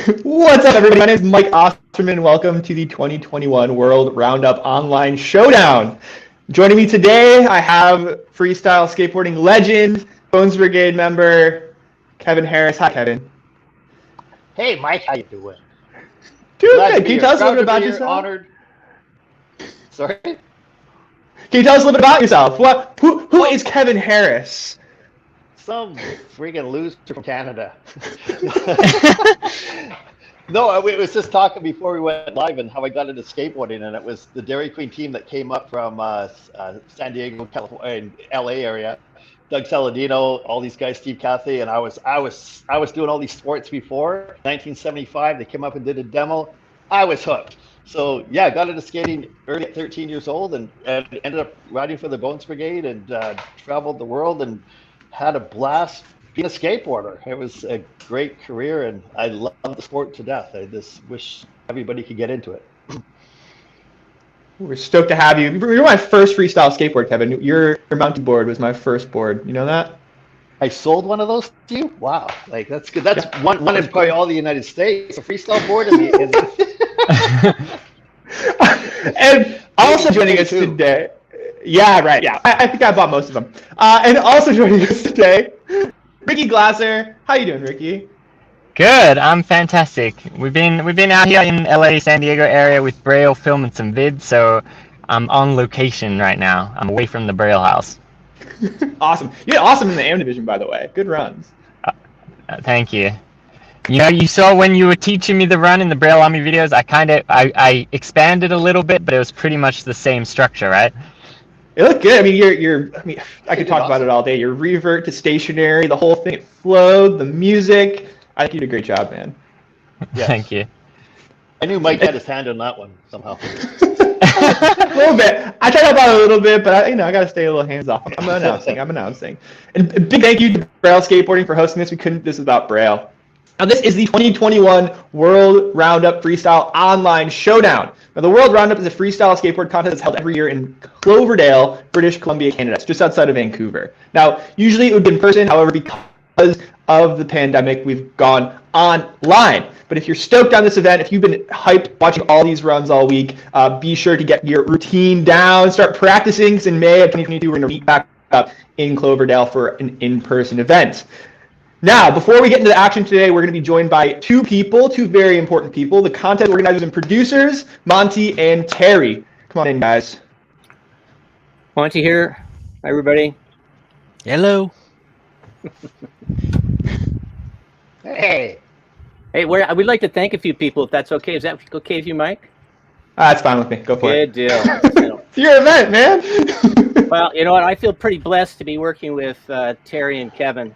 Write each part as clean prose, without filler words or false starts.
What's up, everybody? My name is Mike Osterman. Welcome to the 2021 World Roundup Online Showdown. Joining me today, I have freestyle skateboarding legend, Bones Brigade member, Kevin Harris. Hi, Kevin. Hey, Mike, how you doing? Doing good. Can you tell us a little bit about yourself? Honored. Sorry? Can you tell us a little bit about yourself? Who is Kevin Harris? Some friggin' loser from Canada. No, we was just talking before we went live and how I got into skateboarding, and it was the Dairy Queen team that came up from San Diego, California, and LA area. Doug Saladino, all these guys, Steve Cathy, and I was doing all these sports before. 1975, they came up and did a demo. I was hooked. So yeah, I got into skating early at 13 years old, and ended up riding for the Bones Brigade and traveled the world and had a blast being a skateboarder. It was a great career, and I love the sport to death. I just wish everybody could get into it. We're stoked to have you. You're my first freestyle skateboard, Kevin. Your mountain board was my first board. You know that? I sold one of those to you? Wow. Like, that's good. That's one in probably all the United States. A freestyle board and also joining us today. Yeah, right. Yeah, I think I bought most of them. And also joining us today, Ricky Glasser. How you doing, Ricky? Good. I'm fantastic. We've been out here in LA, San Diego area with Braille filming some vids, so I'm on location right now. I'm away from the Braille house. Awesome. You did awesome in the AM division, by the way. Good runs. Thank you. You know, you saw when you were teaching me the run in the Braille Army videos, I expanded a little bit, but it was pretty much the same structure, right? It looked good. I mean, I could talk about it all day. Your revert to stationary, the whole thing, it flowed, the music. I think you did a great job, man. Yes. Thank you. I knew Mike had his hand on that one somehow. A little bit. I tried about it a little bit, but I got to stay a little hands off. I'm announcing. And a big thank you to Braille Skateboarding for hosting this. We couldn't do this without Braille. Now, this is the 2021 World Roundup Freestyle Online Showdown. Now, the World Roundup is a freestyle skateboard contest that's held every year in Cloverdale, British Columbia, Canada. It's just outside of Vancouver. Now, usually it would be in person. However, because of the pandemic, we've gone online. But if you're stoked on this event, if you've been hyped watching all these runs all week, be sure to get your routine down, start practicing, because in May of 2022, we're going to meet back up in Cloverdale for an in-person event. Now, before we get into the action today, we're going to be joined by two very important people, the content organizers and producers, Monty and Terry. Come on in, guys. Monty here. Hi, everybody. Hello. Hey. Hey, we'd like to thank a few people, if that's okay. Is that okay with you, Mike? That's fine with me. Go for it. Good deal. It's your event, man. Well, you know what? I feel pretty blessed to be working with Terry and Kevin,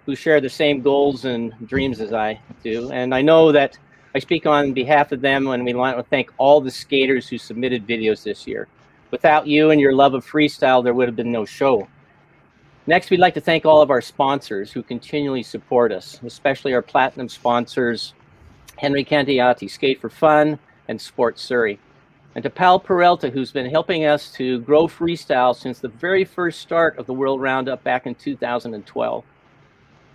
who share the same goals and dreams as I do. And I know that I speak on behalf of them when we want to thank all the skaters who submitted videos this year. Without you and your love of freestyle, there would have been no show. Next, we'd like to thank all of our sponsors who continually support us, especially our platinum sponsors, Henry Cantiati, Skate for Fun, and Sports Surrey. And to Pal Peralta, who's been helping us to grow freestyle since the very first start of the World Roundup back in 2012.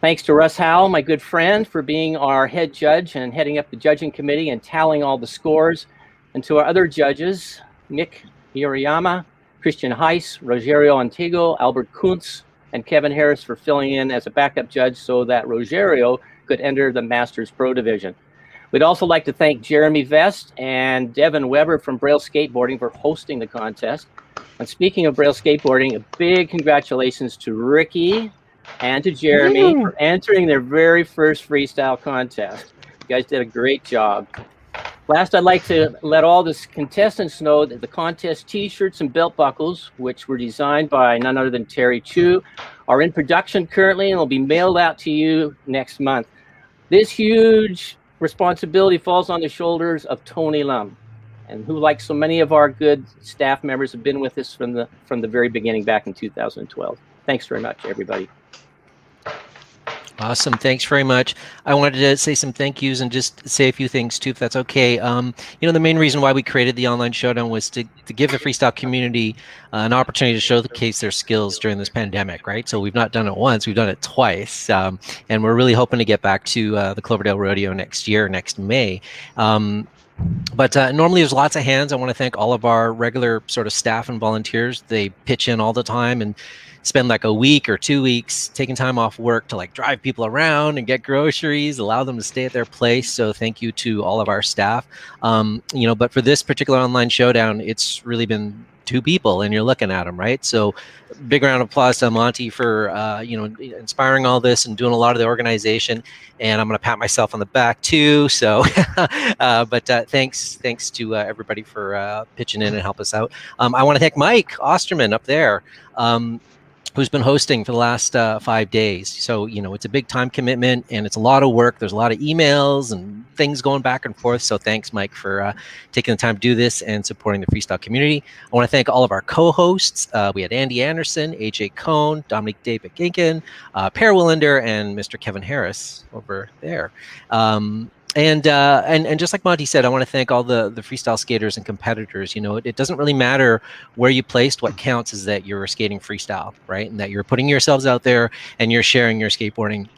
Thanks to Russ Howell, my good friend, for being our head judge and heading up the judging committee and tallying all the scores. And to our other judges, Nick Yoriyama, Christian Heiss, Rogerio Antigo, Albert Kuntz, and Kevin Harris for filling in as a backup judge so that Rogerio could enter the Masters Pro Division. We'd also like to thank Jeremy Vest and Devin Weber from Braille Skateboarding for hosting the contest. And speaking of Braille Skateboarding, a big congratulations to Ricky and to Jeremy for entering their very first freestyle contest. You guys did a great job. Last, I'd like to let all the contestants know that the contest t-shirts and belt buckles, which were designed by none other than Terry Chu, are in production currently and will be mailed out to you next month. This huge responsibility falls on the shoulders of Tony Lum, and who, like so many of our good staff members, have been with us from the very beginning back in 2012. Thanks very much, everybody. Awesome. Thanks very much. I wanted to say some thank yous and just say a few things too, if that's okay. The main reason why we created the online showdown was to give the freestyle community an opportunity to showcase their skills during this pandemic, right? So we've not done it once, we've done it twice. And we're really hoping to get back to the Cloverdale Rodeo next year, next May. But normally there's lots of hands. I want to thank all of our regular sort of staff and volunteers. They pitch in all the time and spend like a week or 2 weeks taking time off work to like drive people around and get groceries, allow them to stay at their place. So thank you to all of our staff. But for this particular online showdown, it's really been 2 people and you're looking at them, right? So big round of applause to Monty for, inspiring all this and doing a lot of the organization. And I'm going to pat myself on the back too. So, thanks to everybody for pitching in and help us out. I want to thank Mike Osterman up there. Who's been hosting for the last 5 days. So, it's a big time commitment and it's a lot of work. There's a lot of emails and things going back and forth. So thanks, Mike, for taking the time to do this and supporting the freestyle community. I want to thank all of our co-hosts. We had Andy Anderson, AJ Cohn, Dominic David Ginkin, Per Willender, and Mr. Kevin Harris over there. And just like Monty said, I want to thank all the freestyle skaters and competitors. It doesn't really matter where you placed. What counts is that you're skating freestyle, right? And that you're putting yourselves out there and you're sharing your skateboarding.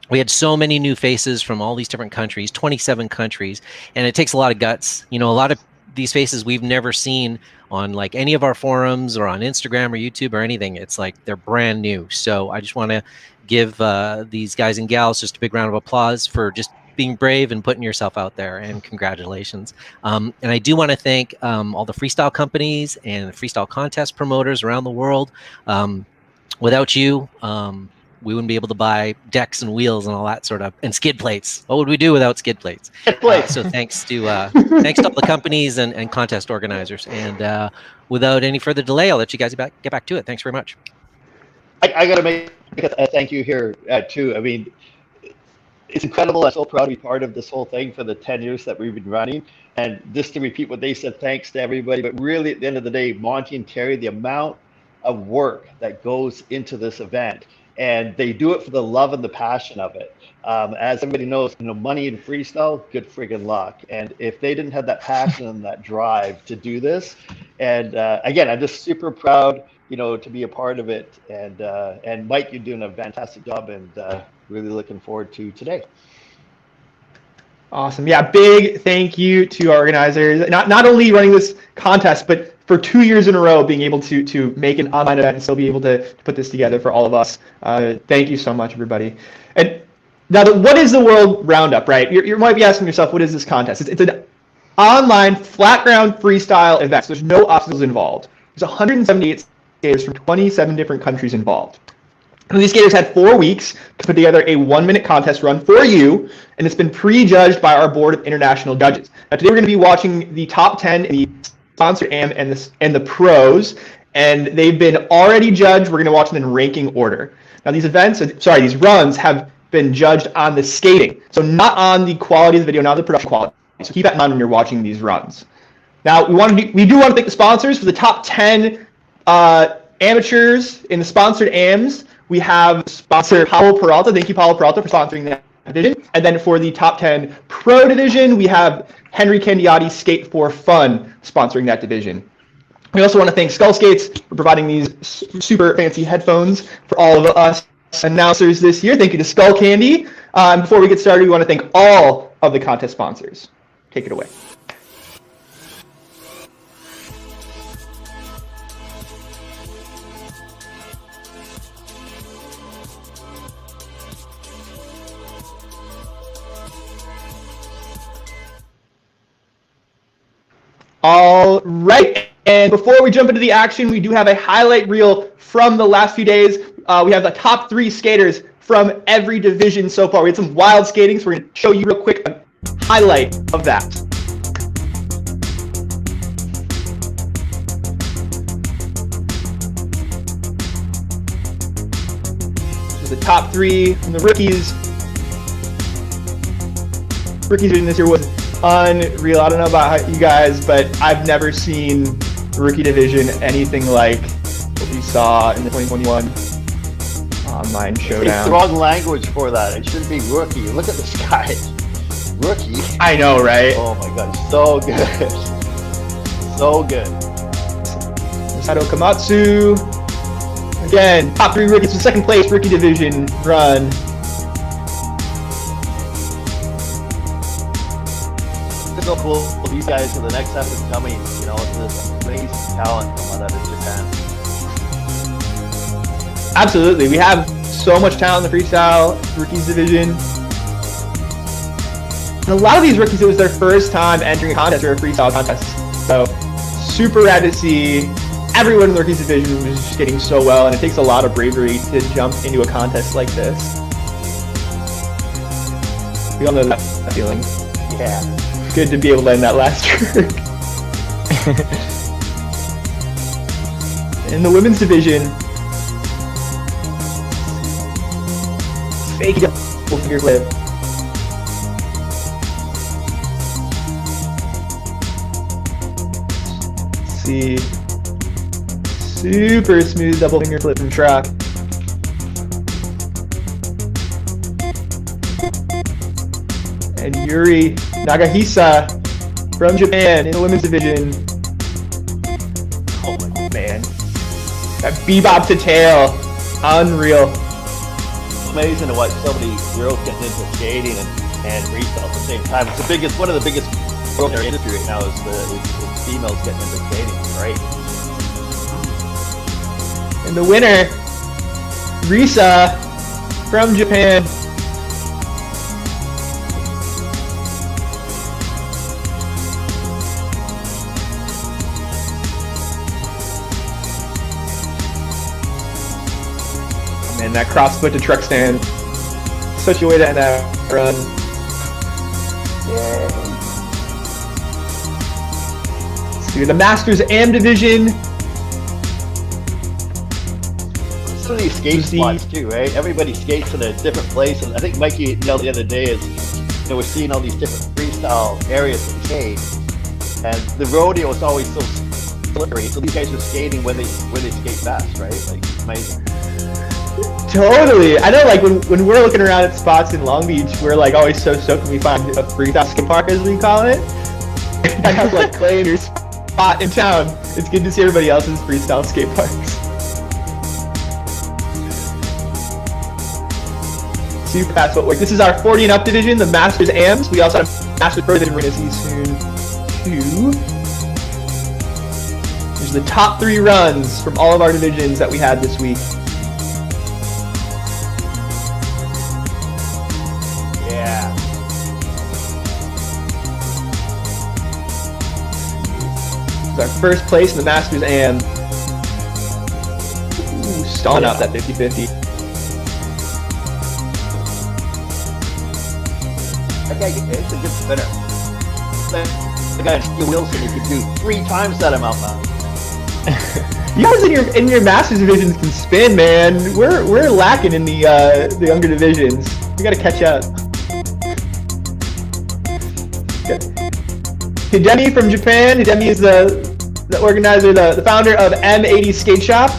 We had so many new faces from all these different countries, 27 countries, and it takes a lot of guts. A lot of these faces we've never seen on like any of our forums or on Instagram or YouTube or anything. It's like they're brand new. So I just want to give these guys and gals just a big round of applause for just being brave and putting yourself out there, and congratulations. And I do want to thank all the freestyle companies and freestyle contest promoters around the world. Without you, we wouldn't be able to buy decks and wheels and all that sort of, and skid plates. What would we do without skid plates? So thanks to all the companies and contest organizers. And without any further delay, I'll let you guys get back to it. Thanks very much. I got to make a thank you here too. I mean, it's incredible. I'm so proud to be part of this whole thing for the 10 years that we've been running. And just to repeat what they said, thanks to everybody. But really, at the end of the day, Monty and Terry, the amount of work that goes into this event, and they do it for the love and the passion of it. As everybody knows, money in freestyle, good friggin' luck. And if they didn't have that passion and that drive to do this, and again, I'm just super proud, to be a part of it. And Mike, you're doing a fantastic job, and really looking forward to today. Awesome. Yeah, big thank you to our organizers, not only running this contest, but for 2 years in a row being able to make an online event and still be able to put this together for all of us. Thank you so much, everybody. And now, what is the World Roundup, right? You might be asking yourself, what is this contest? It's an online flat ground freestyle event, so there's no obstacles involved. There's 178 skaters from 27 different countries involved. And these skaters had 4 weeks to put together a 1-minute contest run for you, and it's been pre-judged by our board of international judges. Now, today we're going to be watching the top 10 in the sponsored AM and the pros, and they've been already judged. We're going to watch them in ranking order. Now, these runs have been judged on the skating, so not on the quality of the video, not the production quality. So keep that in mind when you're watching these runs. Now, we do want to thank the sponsors for the top 10 amateurs in the sponsored AMs. We have sponsor Paulo Peralta. Thank you, Paulo Peralta, for sponsoring that division. And then for the top 10 pro division, we have Henry Candiotti Skate for Fun sponsoring that division. We also want to thank Skull Skates for providing these super fancy headphones for all of us announcers this year. Thank you to Skull Candy. Before we get started, we want to thank all of the contest sponsors. Take it away. All right, and before we jump into the action, we do have a highlight reel from the last few days. We have the top 3 skaters from every division so far. We had some wild skating, so we're going to show you real quick a highlight of that. So the top 3 from the rookies. Rookies doing this year was unreal. I don't know about you guys, but I've never seen the rookie division anything like what we saw in the 2021 online It's the showdown. wrong language for that. It should be rookie. Look at this guy. Rookie. I know, right? Oh my god, so good. So good. Masato Komatsu. Again, top 3 rookies, the second place rookie division run. It's so cool. These guys are the next up and coming. You know, this amazing talent coming out of Japan. Absolutely, we have so much talent in the freestyle rookies division. And a lot of these rookies, it was their first time entering a contest or a freestyle contest. So, super rad to see. Everyone in the rookies division was just getting so well, and it takes a lot of bravery to jump into a contest like this. We all know that feeling. Yeah. Good to be able to end that last trick. In the women's division, fake double finger flip. Let's see, super smooth double finger flip from Truck. And Yuri Nagahisa from Japan in the women's division. Oh my man. That bebop to tail. Unreal. Amazing to watch so many girls getting into skating and freestyle at the same time. It's the biggest, one of the biggest growth in our industry right now is females getting into skating. Right. And the winner, Risa from Japan. And that cross foot to truck stand. Such a way to end that run. Yeah. Let's see, the Masters AM division. Some of these skate spots too, right? Everybody skates in a different place, and I think Mikey nailed it the other day is, you know, we're seeing all these different freestyle areas to skate, and the rodeo is always so slippery. So these guys are skating where they skate best, right? Like, it's amazing. Totally. I know, like, when we're looking around at spots in Long Beach, we're, like, always so stoked when we find a freestyle skate park, as we call it. I have, like, clay in your spot in town. It's good to see everybody else's freestyle skate parks. Super fast footwork. This is our 40 and up division, the Masters AMs. We also have Masters Pro division we're going to see soon, too. These are the top 3 runs from all of our divisions that we had this week. Yeah. This is our first place in the Masters AM. Ooh, stalling out that 50-50. That guy, it's a good spinner. The guy Steve Wilson, he could do 3 times that amount now. You guys in your Masters divisions can spin, man. We're lacking in the younger divisions. We gotta catch up. Hidemi from Japan. Hidemi is the organizer, the founder of M80 Skate Shop.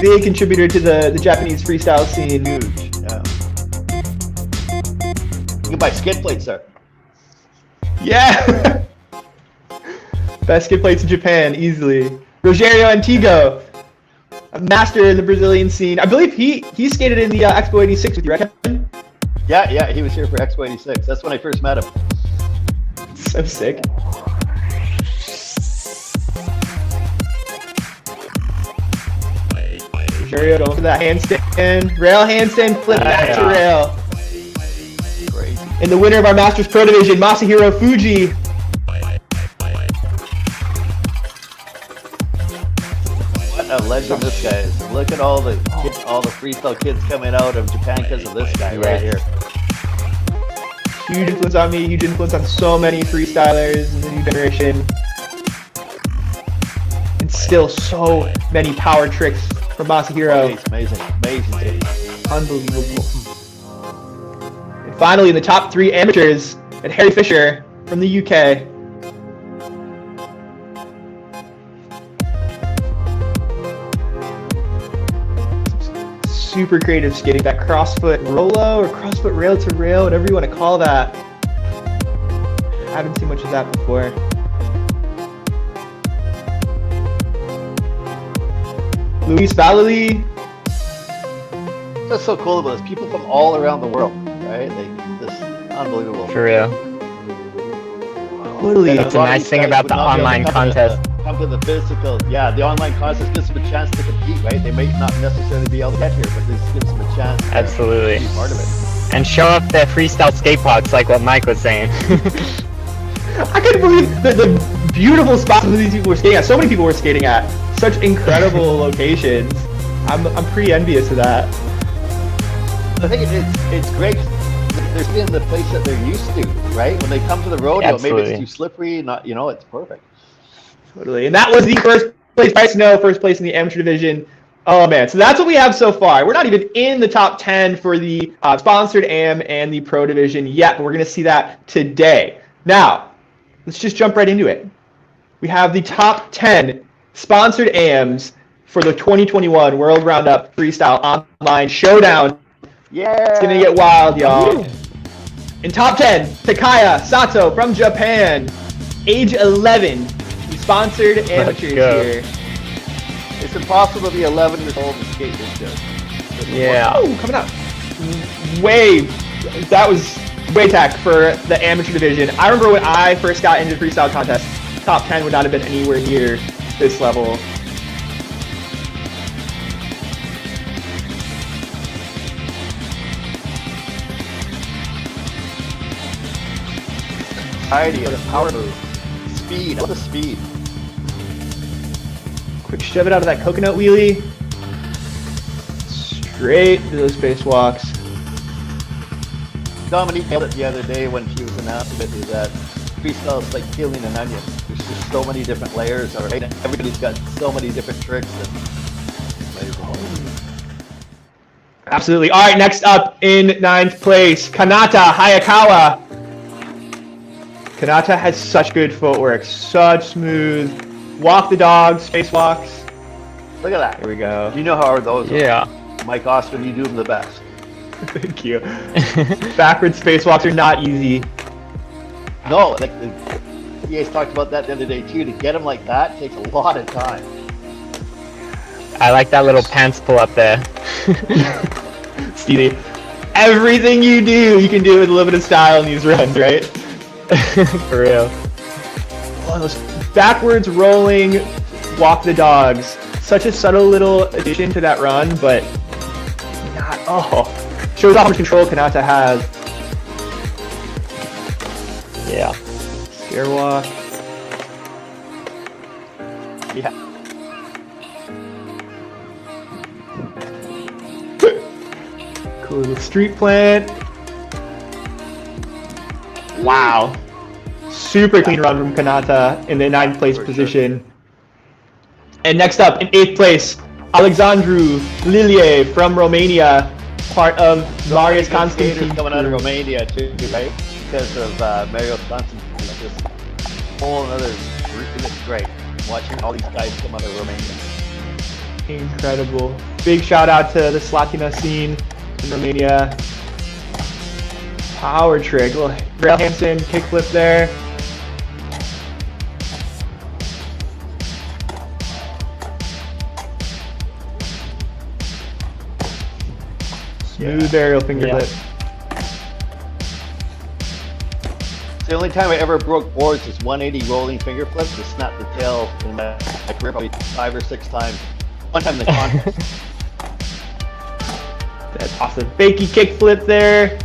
Big contributor to the Japanese freestyle scene. Huge, yeah. You can buy skid plates there. Yeah. Best skid plates in Japan, easily. Rogério Antigo, a master in the Brazilian scene. I believe he skated in the Expo 86 with you, right, Kevin? Yeah, he was here for Expo 86. That's when I first met him. So sick. Rogério going for that handstand. Rail handstand flip back to rail. Crazy. And the winner of our Masters Pro Division, Masahiro Fuji. What a legend this guy is. Look at all the freestyle kids coming out of Japan because of this guy right here. Huge influence on me, huge influence on so many freestylers in the new generation. And still so many power tricks from Masahiro. Amazing. Unbelievable. And finally, in the top 3 amateurs, and Harry Fisher from the UK. super creative skating. That crossfoot rolo or crossfoot rail to rail, whatever you want to call that. I haven't seen much of that before. Luis Vallely. What's so cool about this? People from all around the world, right? This unbelievable. For real. Totally. That's a nice thing about the online contest. Come to the physical. Yeah, the online contest gives them a chance to compete, right? They might not necessarily be able to get here, but this gives them a chance Absolutely. to be part of it. And show off their freestyle skate parks like what Mike was saying. I couldn't believe the beautiful spots that these people were skating at. So many people were skating at such incredible locations. I'm pretty envious of that. I think it's great. They're seeing the place that they're used to, right? When they come to the rodeo, Absolutely. maybe it's too slippery, not it's perfect. Totally. And that was the first place by snow, first place in the amateur division. Oh man, so that's what we have so far. We're not even in the top 10 for the sponsored AM and the pro division yet, but we're going to see that today. Now, let's just jump right into it. We have the top 10 sponsored AMs for the 2021 World Roundup Freestyle Online Showdown. Yeah. It's going to get wild, y'all. In top 10, Takaya Sato from Japan, age 11. The sponsored amateurs go. here. It's impossible to be 11 years old and skate this good. Yeah. Oh, coming up. That was way tech for the amateur division. I remember when I first got into the freestyle contest, top 10 would not have been anywhere near this level. Idea, power move, speed, all the speed. Quick shove it out of that coconut wheelie. Straight to those spacewalks. Dominique nailed it the other day when she was announcing it, is that freestyle is like peeling an onion. There's just so many different layers, right? And everybody's got so many different tricks and layers of Absolutely. All right, next up in 9th place, Kanata Hayakawa. Kanata has such good footwork, such smooth. Walk the dog, spacewalks. Look at that. Here we go. You know how hard those Yeah. are. Mike Austin, you do them the best. Thank you. Backwards spacewalks are not easy. No, like the PA's talked about that the other day too. To get them like that takes a lot of time. I like that little pants pull up there. Steely. Everything you do, you can do with a little bit of style in these runs, right? For real. Oh, those backwards rolling walk the dogs. Such a subtle little addition to that run, but not, shows off how much control Kanata has. Yeah. Scare walk. Yeah. Cool little street plant. Wow. Super clean run from Kanata in the 9th place For position. And next up in 8th place, Alexandru Lilie from Romania, part of Marius Skaters Constantine. coming out of Romania too, right? Because of Mario Constantine. It's just a whole other group, and it's great watching all these guys come out of Romania. Incredible. Big shout out to the Slatina scene in Romania. Power trick. Little rail handstand kickflip there. Smooth aerial finger Yeah. flip. It's the only time I ever broke boards is 180 rolling finger flips to snap the tail in my career probably 5 or 6 times. One time in the contest. That's awesome. Fakey kickflip there.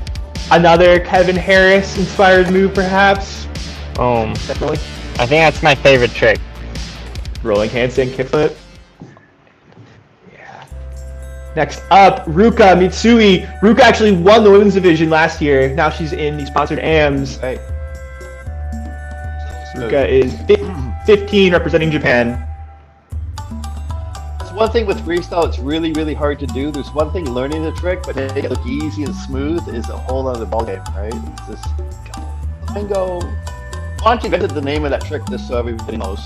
Another Kevin Harris inspired move perhaps. Definitely. I think that's my favorite trick. Rolling handstand kickflip. Yeah. Next up, Ruka Mitsui. Ruka actually won the women's division last year. Now she's in the sponsored AMs. Right. Ruka is 15 representing Japan. It's one thing with freestyle, it's really, really hard to do. There's one thing learning the trick, but making it look easy and smooth is a whole other ballgame, right? It's just and go. Monty invented the name of that trick just so everybody knows.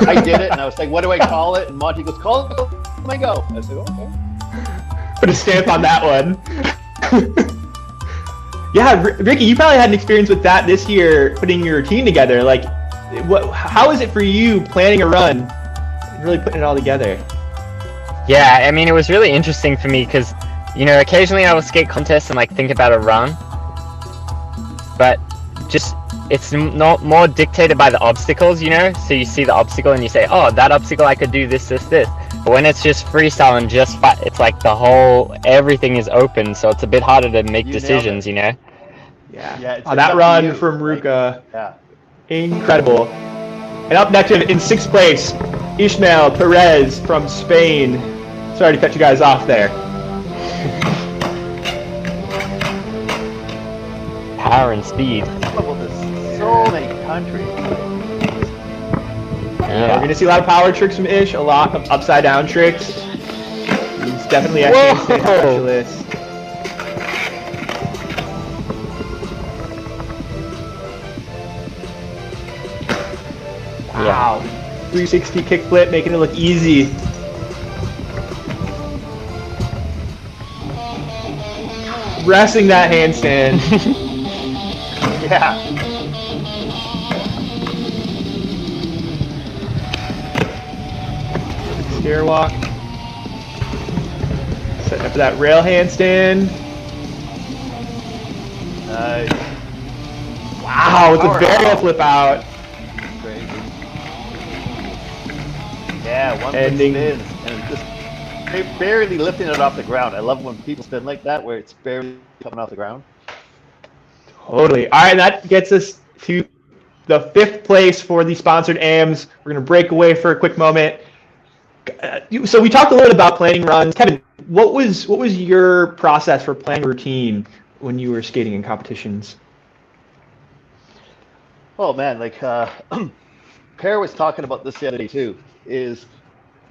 I did it, and I was like, what do I call it? And Monty goes, call it flamingo. I said, okay. Put a stamp on that one. Yeah, Ricky, you probably had an experience with that this year, putting your routine together. Like, how is it for you planning a run, and really putting it all together? Yeah, I mean, it was really interesting for me because, you know, occasionally I will skate contests and like think about a run, but just it's not more dictated by the obstacles, you know. So you see the obstacle and you say, oh, that obstacle I could do this. But when it's just freestyle and just fight, it's like everything is open, so it's a bit harder to make decisions, you know. Yeah. Oh, that run from Ruka. Yeah. Incredible. And up next in 6th place, Ishmael Perez from Spain. Sorry to cut you guys off there. Power and speed. So many countries. Yeah. We're going to see a lot of power tricks from Ish, a lot of upside down tricks. He's definitely a handstand specialist. Wow. 360 kickflip, making it look easy. Wrestling that handstand. Yeah. Stair walk. Setting up for that rail handstand. Nice. Wow, it's a burial flip out. Crazy. Yeah, one Ending. big spin and just barely lifting it off the ground. I love when people spin like that, where it's barely coming off the ground. Totally. All right, that gets us to the 5th place for the sponsored AMs. We're going to break away for a quick moment. So we talked a little bit about planning runs. Kevin, what was your process for planning routine when you were skating in competitions? Oh man, like Per was talking about this the other day too. Is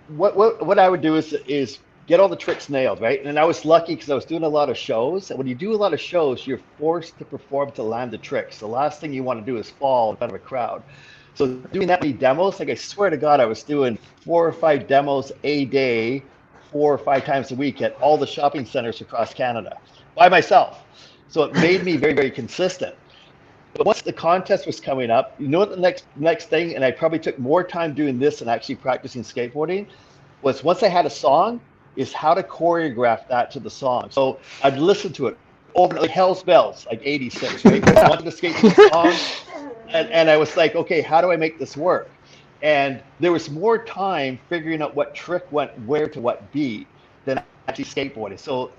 what I would do is get all the tricks nailed, right? And I was lucky because I was doing a lot of shows. And when you do a lot of shows, you're forced to perform to land the tricks. The last thing you want to do is fall in front of a crowd. So doing that many demos, like I swear to God, I was doing 4 or 5 demos a day, 4 or 5 times a week at all the shopping centers across Canada by myself. So it made me very, very consistent. But once the contest was coming up, you know what the next thing, and I probably took more time doing this than actually practicing skateboarding, was once I had a song, is how to choreograph that to the song. So I'd listen to it over, like Hell's Bells, like 86, right? I wanted to skate to the song, and I was like, okay, how do I make this work? And there was more time figuring out what trick went where to what beat than actually skateboarding. So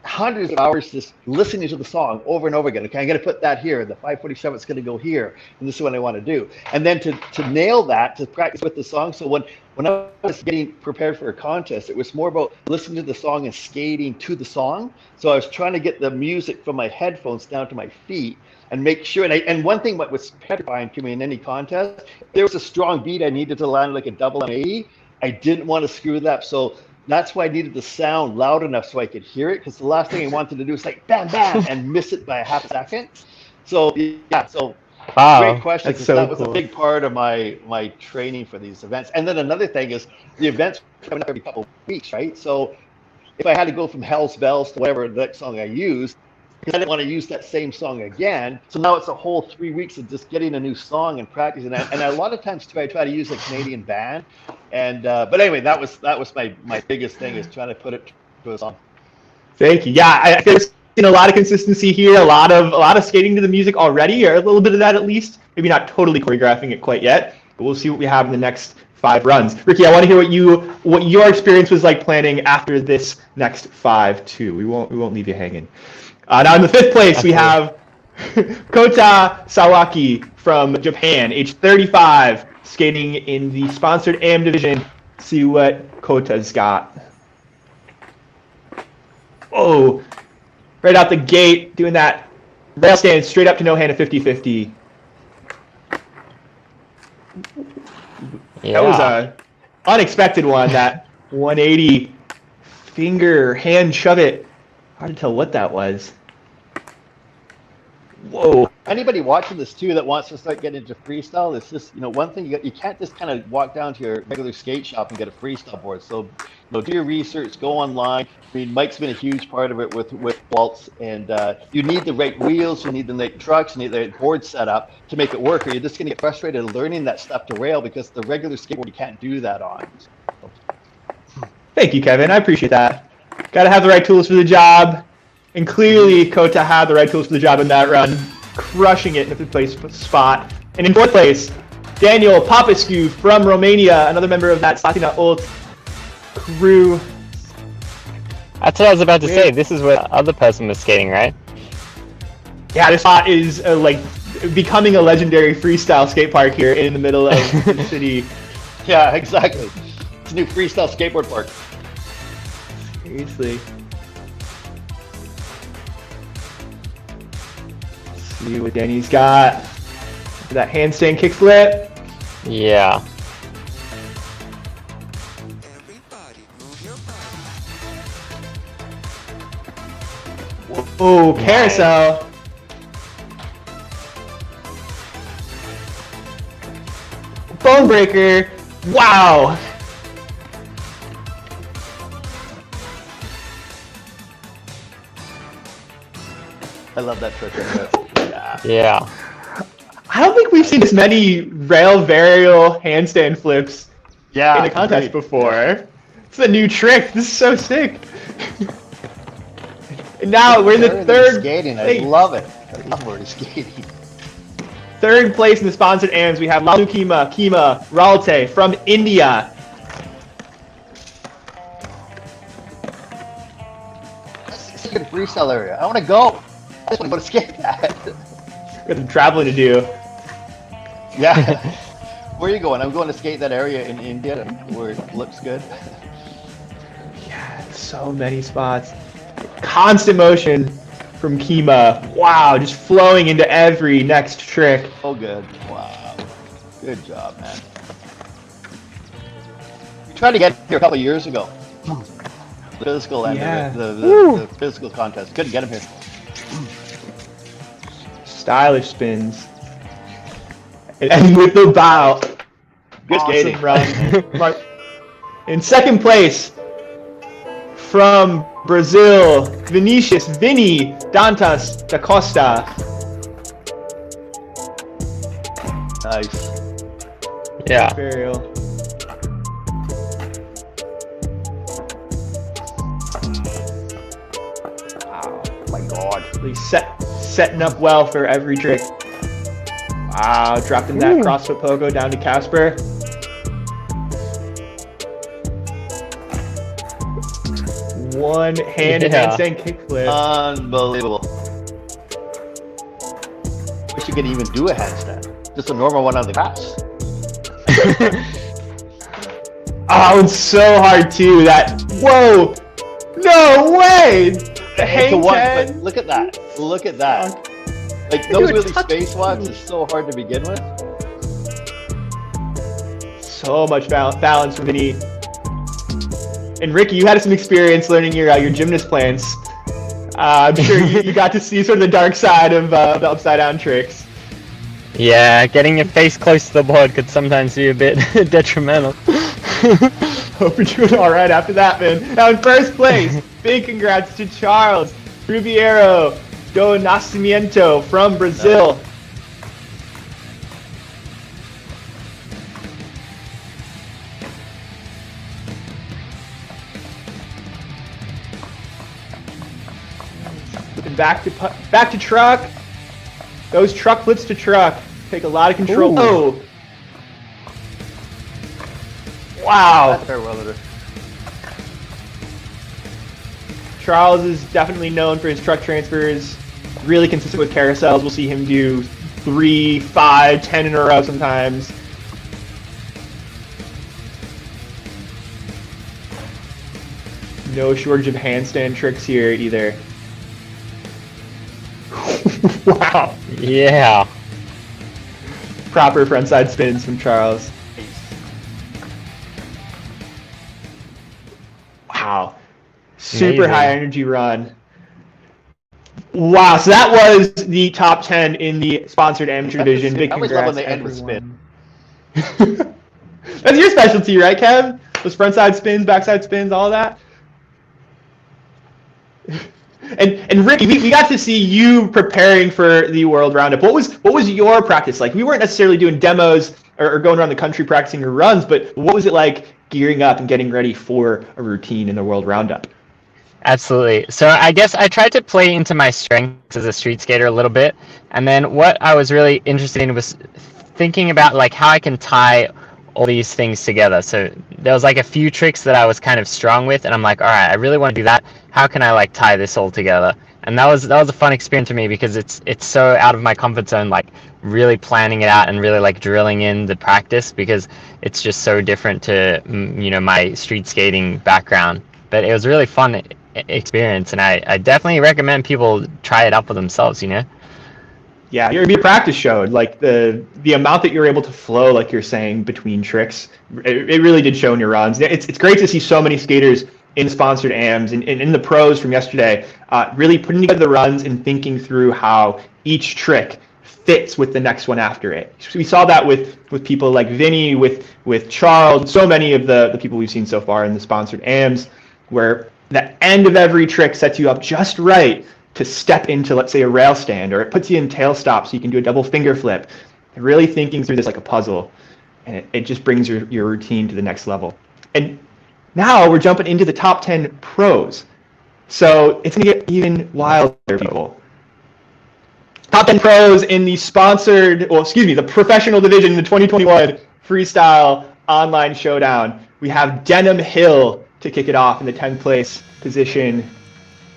hundreds of hours just listening to the song over and over again. Okay, I'm going to put that here. The 547 is going to go here, and this is what I want to do. And then to nail that, to practice with the song. So when I was getting prepared for a contest, it was more about listening to the song and skating to the song. So I was trying to get the music from my headphones down to my feet and make sure. And one thing what was petrifying to me in any contest, if there was a strong beat I needed to land like a double 180, I didn't want to screw that up. So that's why I needed the sound loud enough so I could hear it, because the last thing I wanted to do is like bam, bam, and miss it by a half second. So yeah, so Wow, great question. that's so that was cool. a big part of my training for these events. And then another thing is the events were coming up every couple of weeks, right? So if I had to go from Hell's Bells to whatever the next song I used, because I didn't want to use that same song again. So now it's a whole 3 weeks of just getting a new song and practicing. And a lot of times too, I try to use a Canadian band. And but anyway, that was my biggest thing, is trying to put it to a song. Thank you. Yeah, I've seen a lot of consistency here, a lot of skating to the music already, or a little bit of that at least. Maybe not totally choreographing it quite yet, but we'll see what we have in the next 5 runs. Ricky, I want to hear what your experience was like planning after this next 5 too. We won't leave you hanging. Now in the 5th place, we have Kota Sawaki from Japan, age 35, skating in the sponsored AM division. Let's see what Kota's got. Oh, right out the gate, doing that rail stand straight up to no hand at 50-50. Yeah. That was a unexpected one, that 180 finger hand shove it. Hard to tell what that was. Whoa. Anybody watching this too that wants to start getting into freestyle, it's just, one thing you can't just kind of walk down to your regular skate shop and get a freestyle board. So, do your research, go online. I mean, Mike's been a huge part of it with Waltz, and you need the right wheels, you need the right trucks, you need the right board set up to make it work, or you're just going to get frustrated learning that stuff to rail because the regular skateboard you can't do that on. So. Thank you, Kevin. I appreciate that. Got to have the right tools for the job. And clearly, Kota had the right tools for the job in that run, crushing it in the fifth place spot. And in fourth place, Daniel Popescu from Romania, another member of that Slatina Ult crew. That's what I was about to say. This is where the other person was skating, right? Yeah, this spot is like becoming a legendary freestyle skate park here in the middle of the city. Yeah, exactly. It's a new freestyle skateboard park. Seriously. See what Danny's got. That handstand kickflip. Yeah. Oh, carousel. Bone breaker. Wow. I love that trick. Yeah. Yeah. I don't think we've seen this many rail varial handstand flips Yeah. in a contest agreed. before. It's a new trick. This is so sick. And now we're in the Learning third skating. I place. love it. I love already skating. Third place in the sponsored AMs, we have Lalu Kima Ralte from India. It's a good freestyle area. I want to go. I just want to go to skate that. Got some traveling to do. Yeah. Where are you going? I'm going to skate that area in India where it looks good. Yeah, so many spots. Constant motion from Kima. Wow, just flowing into every next trick. Oh, good. Wow. Good job, man. We tried to get here a couple of years ago. The physical end Yeah. of it, the physical contest. Couldn't get him here. Stylish spins. And with the bow. Good Awesome skating. run. In second place, from Brazil, Vinicius Vini Dantas da Costa. Nice. Yeah. Burial. Wow, my God. He's setting up well for every trick. Wow, dropping that CrossFit pogo down to Casper. One hand handstand kickflip. Unbelievable. Wish you could even do a handstand. Just a normal one on the grass. Oh, it's so hard too. That whoa, no way. The It's a hang one, ten. but look at that. Look at that. Like Do those a really touch- spacewalks is so hard to begin with. So much balance from Vinny. And Ricky, you had some experience learning your gymnast plans. I'm sure you got to see sort of the dark side of the upside down tricks. Yeah, getting your face close to the board could sometimes be a bit detrimental. Hope you're doing all right after that, man. Now in first place, big congrats to Charles Rubiero do Nascimento from Brazil. And back to truck. Those truck flips to truck take a lot of control. Ooh. Oh. Wow. That's very well done. Charles is definitely known for his truck transfers. Really consistent with carousels. We'll see him do 3, 5, 10 in a row sometimes. No shortage of handstand tricks here either. Wow. Yeah. Proper frontside spins from Charles. Wow. Super Amazing. high energy run. Wow, so that was the top 10 in the sponsored amateur division. Big I always love when congrats, they end with spin. everyone. That's your specialty, right, Kev? Those frontside spins, backside spins, all that. And Ricky, we got to see you preparing for the World Roundup. What was your practice like? We weren't necessarily doing demos or going around the country practicing your runs, but what was it like gearing up and getting ready for a routine in the World Roundup? Absolutely. So I guess I tried to play into my strengths as a street skater a little bit, and then what I was really interested in was thinking about like how I can tie all these things together. So there was like a few tricks that I was kind of strong with, and I'm like, all right, I really want to do that. How can I like tie this all together? And that was a fun experience for me because it's so out of my comfort zone, like really planning it out and really like drilling in the practice, because it's just so different to my street skating background. But it was really fun experience, and I definitely recommend people try it out for themselves. Yeah, your practice showed like the amount that you're able to flow, like you're saying, between tricks. It really did show in your runs. It's great to see so many skaters in sponsored AMs and in the pros from yesterday, really putting together the runs and thinking through how each trick fits with the next one after it. So we saw that with people like Vinny, with Charles, so many of the people we've seen so far in the sponsored AMs, where the end of every trick sets you up just right to step into, let's say, a rail stand, or it puts you in tail stop so you can do a double finger flip. And really thinking through this like a puzzle, and it just brings your routine to the next level. And now we're jumping into the top 10 pros. So it's going to get even wilder, people. Top 10 pros in the the professional division in the 2021 Freestyle Online Showdown. We have Denham Hill to kick it off in the 10th place position.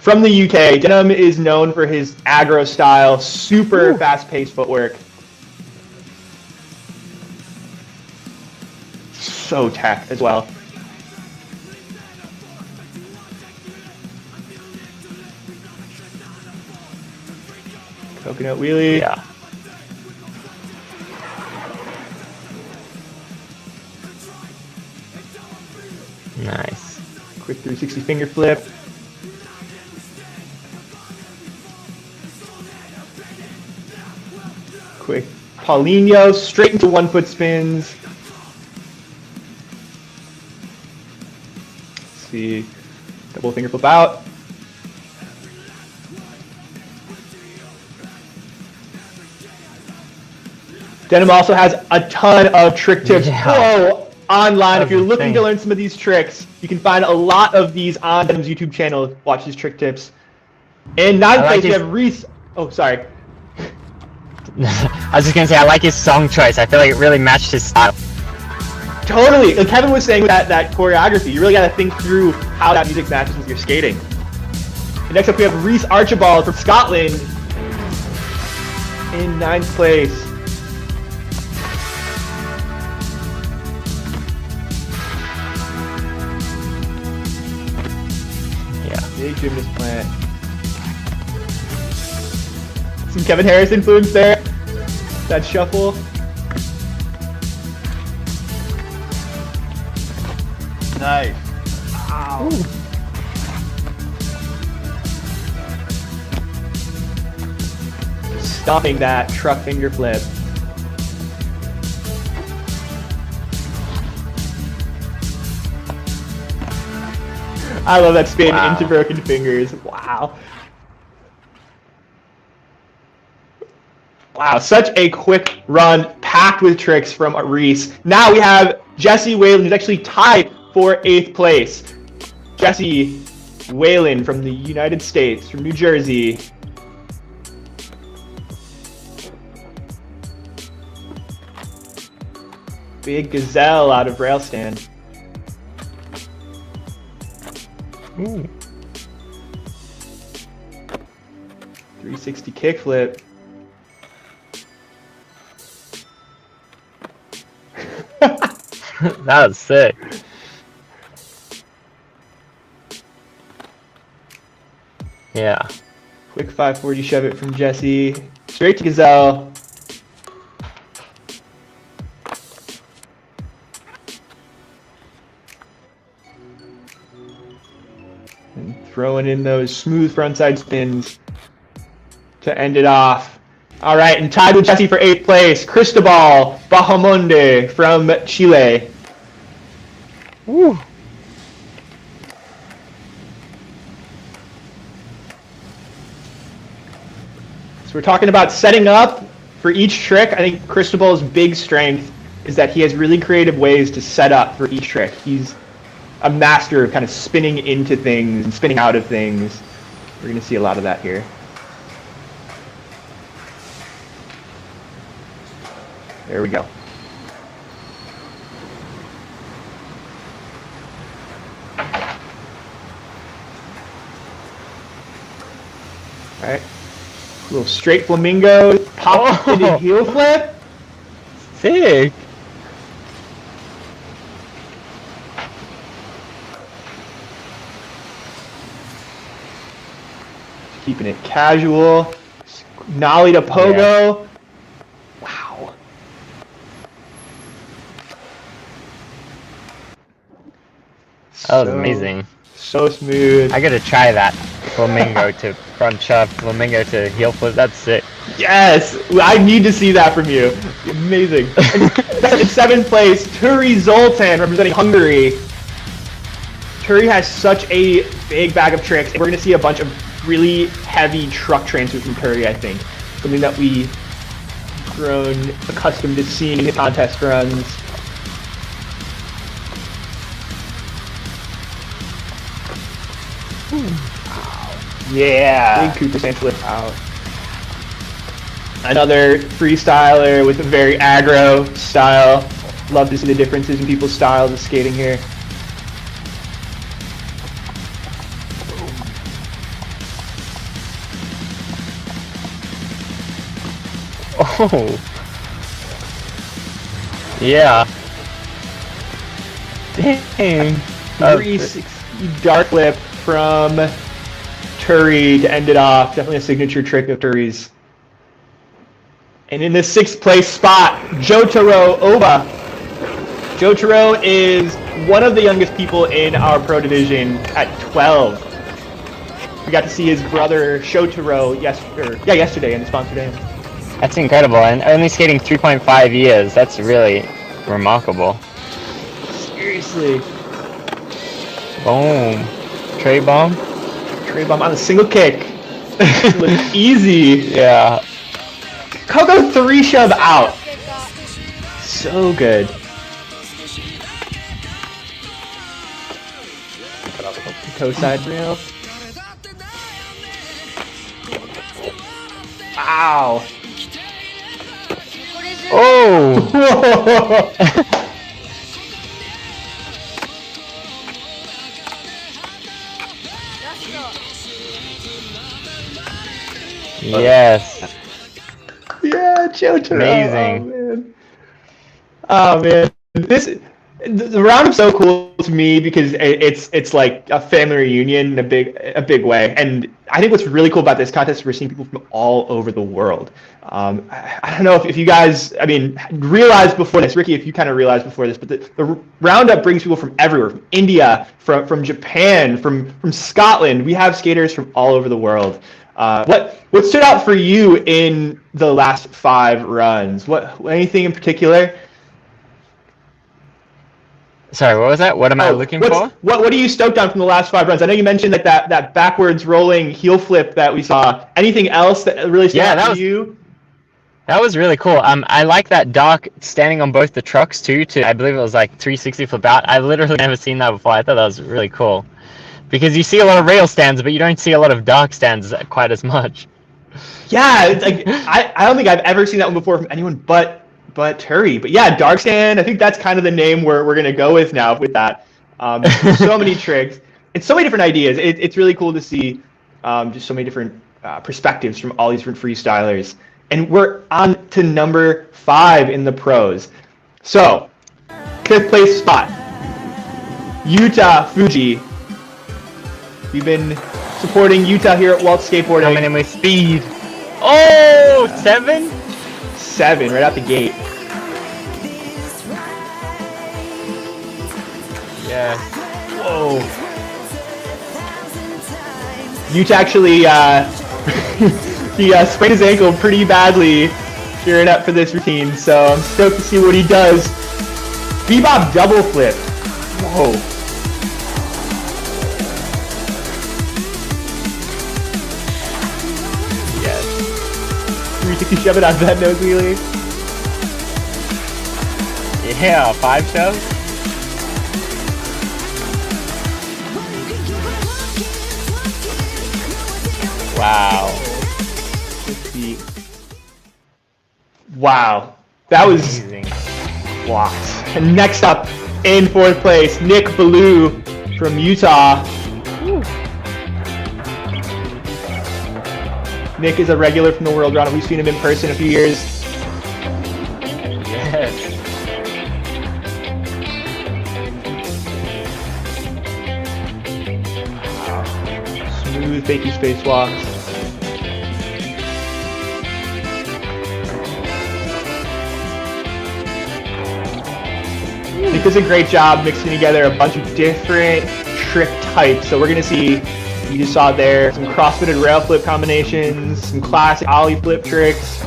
From the UK, Denham is known for his aggro style, super fast-paced footwork. So tech as well. Coconut wheelie. Yeah. Nice. Quick 360 finger flip. Quick Paulinho, straight into 1-foot spins. Let's see, double finger flip out. Denham also has a ton of trick tips online. If you're looking to learn some of these tricks, you can find a lot of these on Denham's YouTube channel. Watch his trick tips. In 9th place, we have Reese. Oh, sorry. I was just gonna say, I like his song choice. I feel like it really matched his style. Totally. Like Kevin was saying with that choreography, you really got to think through how that music matches with your skating. And next up, we have Reese Archibald from Scotland in 9th place. Yeah. Big gymnast plant. Some Kevin Harris influence there. That shuffle. Nice. Wow. Stopping that truck finger flip. I love that spin into broken fingers. Wow. Wow, such a quick run, packed with tricks from Reese. Now we have Jesse Whalen, who's actually tied for 8th place. Jesse Whalen from the United States, from New Jersey. Big gazelle out of rail stand. Ooh. 360 kickflip. That was sick. Yeah. Quick 540 shove it from Jesse. Straight to gazelle. And throwing in those smooth frontside spins. to end it off. All right, and tied with Jesse for 8th place, Cristobal Bahamonde from Chile. Woo. So we're talking about setting up for each trick. I think Cristobal's big strength is that he has really creative ways to set up for each trick. He's a master of kind of spinning into things and spinning out of things. We're going to see a lot of that here. There we go. All right. A little straight flamingo, pop into heel flip. Sick. Keeping it casual. Nollie to pogo. Wow. That was amazing. So smooth. I gotta try that. Flamingo to front shove, flamingo to heel flip. That's sick. Yes, I need to see that from you. Amazing. In 7th place, Turi Zoltan representing Hungary. Turi has such a big bag of tricks, and we're going to see a bunch of really heavy truck transfers from Turi, I think. Something that we've grown accustomed to seeing in contest runs. Yeah. Big Cooper Sands flip out. Another freestyler with a very aggro style. Love to see the differences in people's styles of skating here. Oh. Yeah. Dang. 360 dark flip from Turi to end it off. Definitely a signature trick of Turi's. And in the 6th place spot, Jotaro Oba. Jotaro is one of the youngest people in our pro division at 12. We got to see his brother Shotaro yesterday in the sponsor day. That's incredible, and only skating 3.5 years. That's really remarkable. Seriously. Boom. Tray bomb. Tray bomb on a single kick. Looks easy. Yeah. Coco 3 shove out. So good. Toe side rail. Wow. Oh. Yes. Yeah, Jotaro. Amazing. Oh man. The roundup's so cool to me because it's like a family reunion in a big way. And I think what's really cool about this contest is we're seeing people from all over the world. I don't know if you guys, realized before this, Ricky, if you kind of realized before this, but the roundup brings people from everywhere, from India, from Japan, from Scotland. We have skaters from all over the world. What stood out for you in the last 5 runs? Anything in particular? Sorry, what was that? What am I looking for? What are you stoked on from the last 5 runs? I know you mentioned that backwards rolling heel flip that we saw. Anything else that really stood out to you? That was really cool. I like that Dark standing on both the trucks too. I believe it was like 360 flip out. I've literally never seen that before. I thought that was really cool. Because you see a lot of rail stands, but you don't see a lot of Dark stands quite as much. Yeah, it's like I don't think I've ever seen that one before from anyone but Turi. But yeah, Dark Stand, I think that's kind of the name we're going to go with now with that. So many tricks. It's so many different ideas. It's really cool to see just so many different perspectives from all these different freestylers. And we're on to number 5 in the pros. So, 5th place spot, Yuta Fuji. We've been supporting Yuta here at Waltz Skateboarding. Coming in with speed. Oh, 7? 7 right out the gate. Yeah. Whoa. Yuta actually He sprained his ankle pretty badly gearing up for this routine, so I'm stoked to see what he does. Bebop double flip. Whoa. Yes. 360 shove it out of that nose wheelie. Yeah, 5 shoves. Wow. Wow. That was Amazing. locked. And next up, in 4th place, Nick Ballou from Utah. Woo. Nick is a regular from the World Round. We've seen him in person a few years. Yes. Smooth, fakey spacewalks. Nick does a great job mixing together a bunch of different trick types. So we're going to see, you just saw there, some cross-fitted rail flip combinations, some classic ollie flip tricks,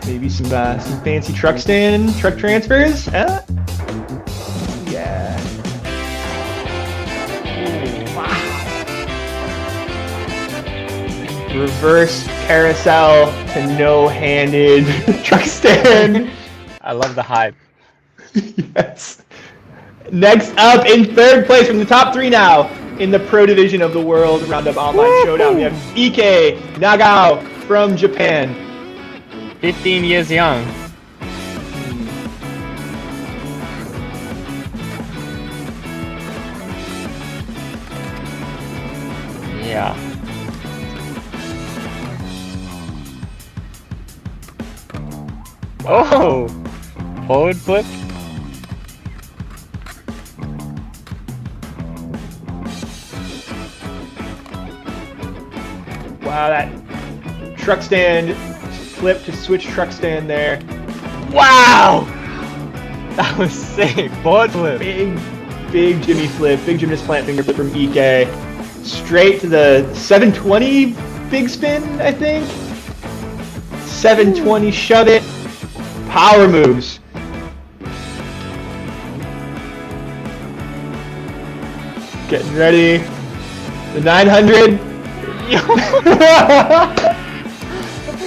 maybe some fancy truck stand, truck transfers. Yeah. Ooh, wow. Reverse carousel to no-handed truck stand. I love the hype. Yes. Next up, in 3rd place from the top 3 now, in the pro division of the World Roundup Online Showdown, we have Ike Nagao from Japan. 15 years young. Yeah. Oh! Forward flip? Wow, that truck stand flip to switch truck stand there. Wow! That was sick. Board flip. Big Jimmy flip, big gymnast plant finger flip from Ike. Straight to the 720 big spin, I think. 720 shove it. Power moves. Getting ready. The 900.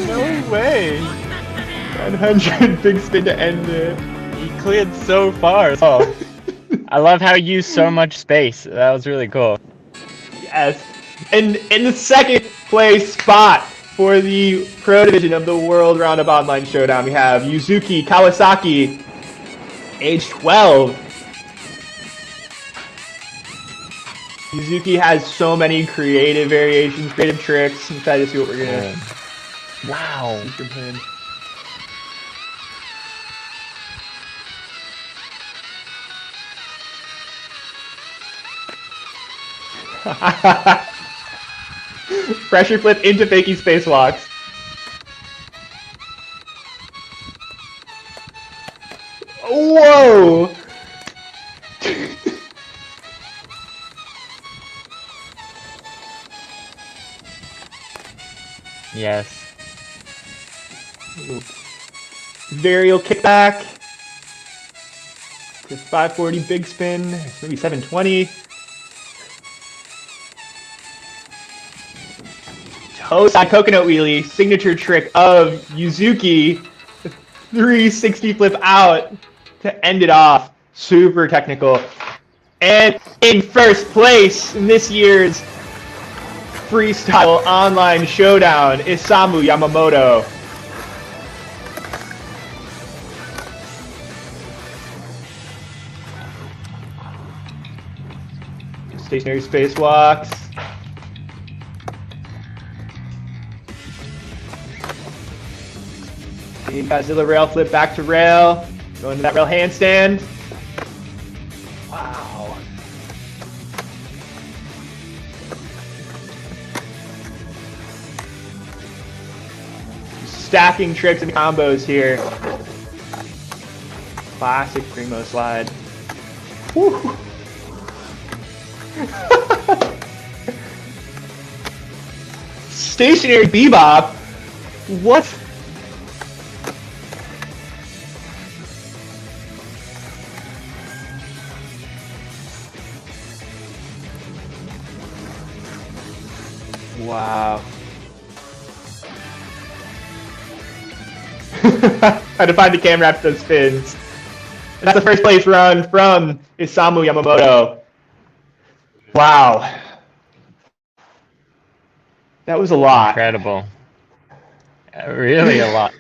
No way. 900 big spin to end it. He cleared so far. Oh. I love how you used so much space. That was really cool. Yes. And in the 2nd place spot for the pro division of the World Roundup Online Showdown, we have Yuzuki Kawasaki, age 12. Yuzuki has so many creative variations, creative tricks. I'm excited to see what we're gonna. Wow. See from him. Pressure flip into fakey spacewalks. Whoa! Yes. Varial kickback. To 540 big spin. Maybe 720. Toe side coconut wheelie. Signature trick of Yuzuki. 360 flip out to end it off. Super technical. And in 1st place in this year's Freestyle Online Showdown, Isamu Yamamoto. Stationary spacewalks. Godzilla rail flip back to rail. Going to that rail handstand. Wow. Stacking tricks and combos here. Classic primo slide. Woo. stationary bebop. What? Wow. Had to find the camera after those spins. And that's the first place run from Isamu Yamamoto. Wow. That was a lot. Incredible. Really a lot.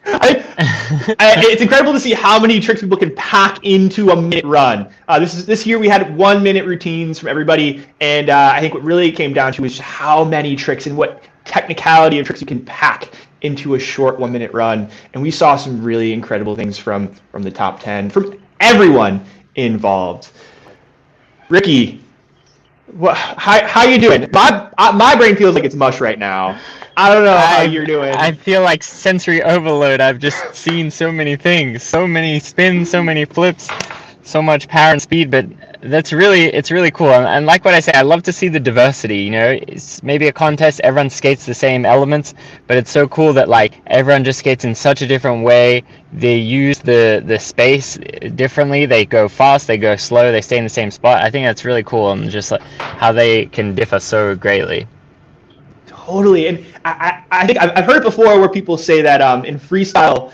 It's incredible to see how many tricks people can pack into a minute run. This year we had 1 minute routines from everybody, and I think what really came down to is how many tricks and what technicality of tricks you can pack into a short 1 minute run. And we saw some really incredible things from the top 10, from everyone involved. Ricky, how you doing? My brain feels like it's mush right now. I don't know how you're doing. I feel like sensory overload. I've just seen so many things, so many spins, so many flips, so much power and speed. But it's really cool. And like what I say, I love to see the diversity. You know, it's maybe a contest, everyone skates the same elements, but it's so cool that like everyone just skates in such a different way. They use the space differently. They go fast, they go slow, they stay in the same spot. I think that's really cool, and just like how they can differ so greatly. Totally, and I think I've heard it before where people say that in freestyle,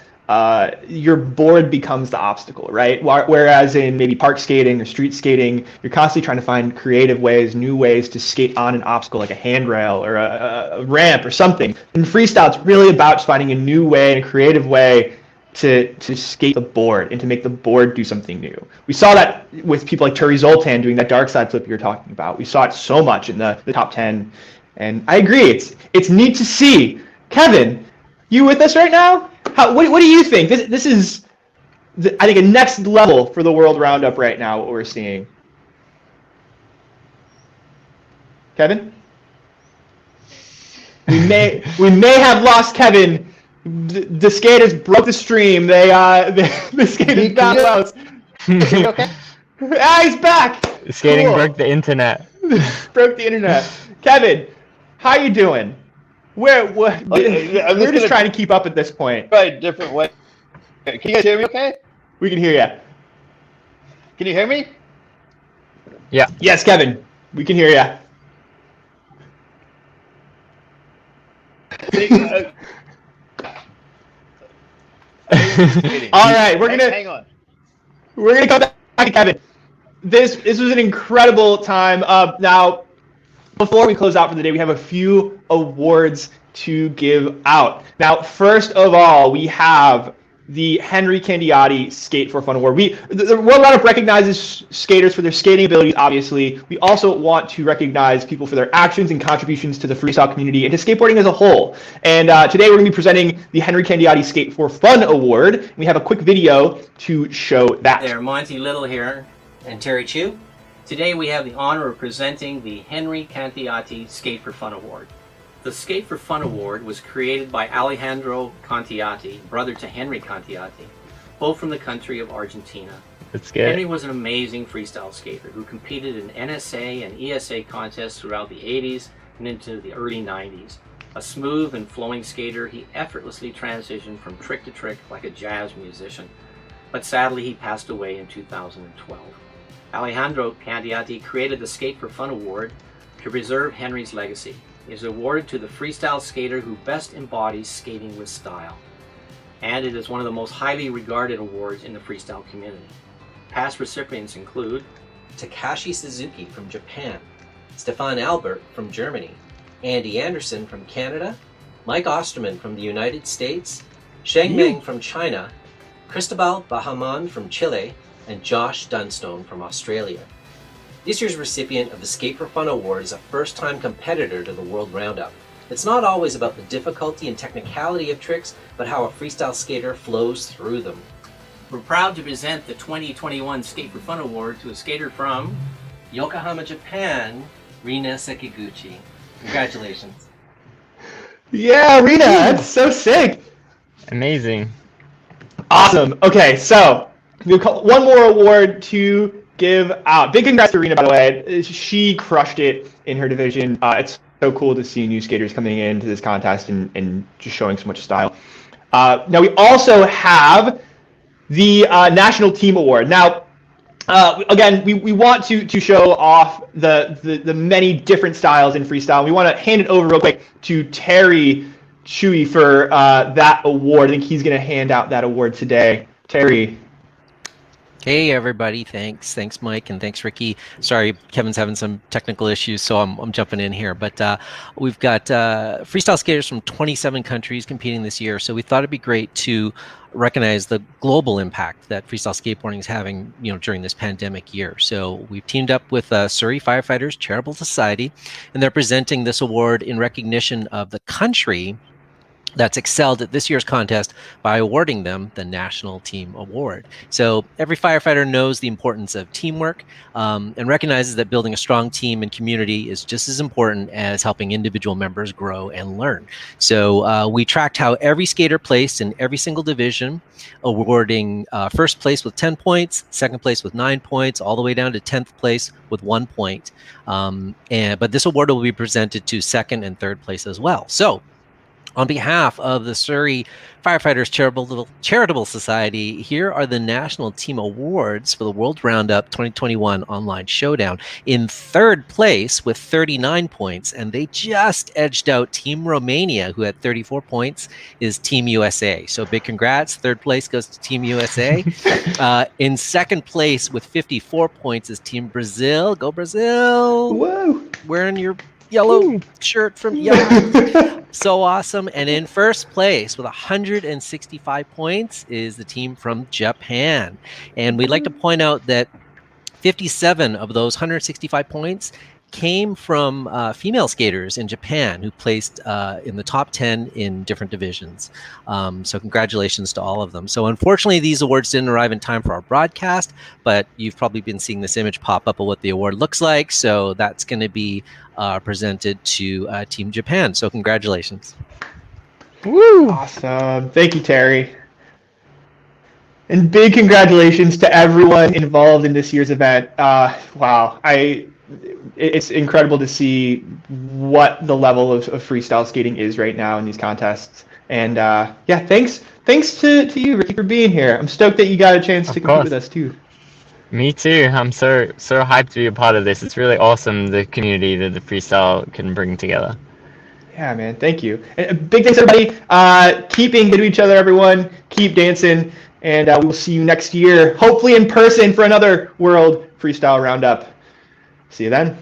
your board becomes the obstacle, right? Whereas in maybe park skating or street skating, you're constantly trying to find creative ways, new ways to skate on an obstacle like a handrail or a ramp or something. In freestyle, it's really about just finding a new way and a creative way to skate the board and to make the board do something new. We saw that with people like Turi Zoltan doing that dark side flip you were talking about. We saw it so much in the top 10. And I agree, it's neat to see. Kevin, you with us right now? What do you think? This is, I think, a next level for the World Roundup right now, what we're seeing. Kevin? We may have lost Kevin. The skaters broke the stream. The skaters got out. Okay. He's back. Skating Cool. broke the internet. Broke the internet. Kevin, how you doing? We're just trying to keep up at this point. Try a different way. Can you guys hear me okay? We can hear you. Can you hear me? Yeah. Yes, Kevin, we can hear you. All right, hang on. We're gonna come back to Kevin. This was an incredible time. Now, before we close out for the day, we have a few awards to give out. Now, first of all, we have the Henry Candiati Skate for Fun Award. The World Roundup recognizes skaters for their skating abilities, obviously. We also want to recognize people for their actions and contributions to the freestyle community and to skateboarding as a whole. And today we're going to be presenting the Henry Candiati Skate for Fun Award. We have a quick video to show that. There, Monty Little here. And Terry Chu? Today we have the honor of presenting the Henry Candiati Skate for Fun Award. The Skate for Fun Award was created by Alejandro Candiati, brother to Henry Candiati, both from the country of Argentina. That's good. Henry was an amazing freestyle skater who competed in NSA and ESA contests throughout the 80s and into the early 90s. A smooth and flowing skater, he effortlessly transitioned from trick to trick like a jazz musician. But sadly, he passed away in 2012. Alejandro Candiati created the Skate for Fun Award to preserve Henry's legacy. It is awarded to the freestyle skater who best embodies skating with style. And it is one of the most highly regarded awards in the freestyle community. Past recipients include Takashi Suzuki from Japan, Stefan Albert from Germany, Andy Anderson from Canada, Mike Osterman from the United States, Sheng Meng from China, Cristobal Bahaman from Chile, and Josh Dunstone from Australia. This year's recipient of the Skate for Fun Award is a first-time competitor to the World Roundup. It's not always about the difficulty and technicality of tricks, but how a freestyle skater flows through them. We're proud to present the 2021 Skate for Fun Award to a skater from Yokohama, Japan, Rina Sekiguchi. Congratulations. Yeah, Rina, that's so sick. Amazing. Awesome. Okay, so we have one more award to give out. Big congrats to Rina, by the way. She crushed it in her division. It's so cool to see new skaters coming into this contest and just showing so much style. Now we also have the National Team Award. Now, again, we want to show off the many different styles in freestyle. We want to hand it over real quick to Terry Chewy for that award. I think he's going to hand out that award today. Terry. Hey everybody, thanks Mike, and thanks Ricky. Sorry, Kevin's having some technical issues, so I'm jumping in here. But we've got freestyle skaters from 27 countries competing this year, so we thought it'd be great to recognize the global impact that freestyle skateboarding is having, during this pandemic year. So we've teamed up with Surrey Firefighters Charitable Society, and they're presenting this award in recognition of the country that's excelled at this year's contest by awarding them the National Team Award. So every firefighter knows the importance of teamwork and recognizes that building a strong team and community is just as important as helping individual members grow and learn. So we tracked how every skater placed in every single division, awarding first place with 10 points, second place with 9 points, all the way down to 10th place with 1 point. But this award will be presented to second and third place as well. So on behalf of the Surrey Firefighters Charitable Society, here are the National Team Awards for the World Roundup 2021 Online Showdown. In third place with 39 points, and they just edged out Team Romania, who had 34 points, is Team USA. So big congrats. Third place goes to Team USA. In second place with 54 points is Team Brazil. Go Brazil! Whoa! Wearing your yellow shirt from Yellow. So awesome. And in first place with 165 points is the team from Japan. And we'd like to point out that 57 of those 165 points came from female skaters in Japan who placed in the top 10 in different divisions. So congratulations to all of them. So unfortunately, these awards didn't arrive in time for our broadcast, but you've probably been seeing this image pop up of what the award looks like. So that's going to be presented to Team Japan. So congratulations. Woo! Awesome. Thank you, Terry. And big congratulations to everyone involved in this year's event. Wow. It's incredible to see what the level of freestyle skating is right now in these contests. And yeah, thanks to you, Ricky, for being here. I'm stoked that you got a chance to compete with us too. Me too. I'm so hyped to be a part of this. It's really awesome, the community that the freestyle can bring together. Yeah, man. Thank you. And big thanks, everybody. Keep being good to each other, everyone. Keep dancing. And we will see you next year, hopefully in person for another World Freestyle Roundup. See you then.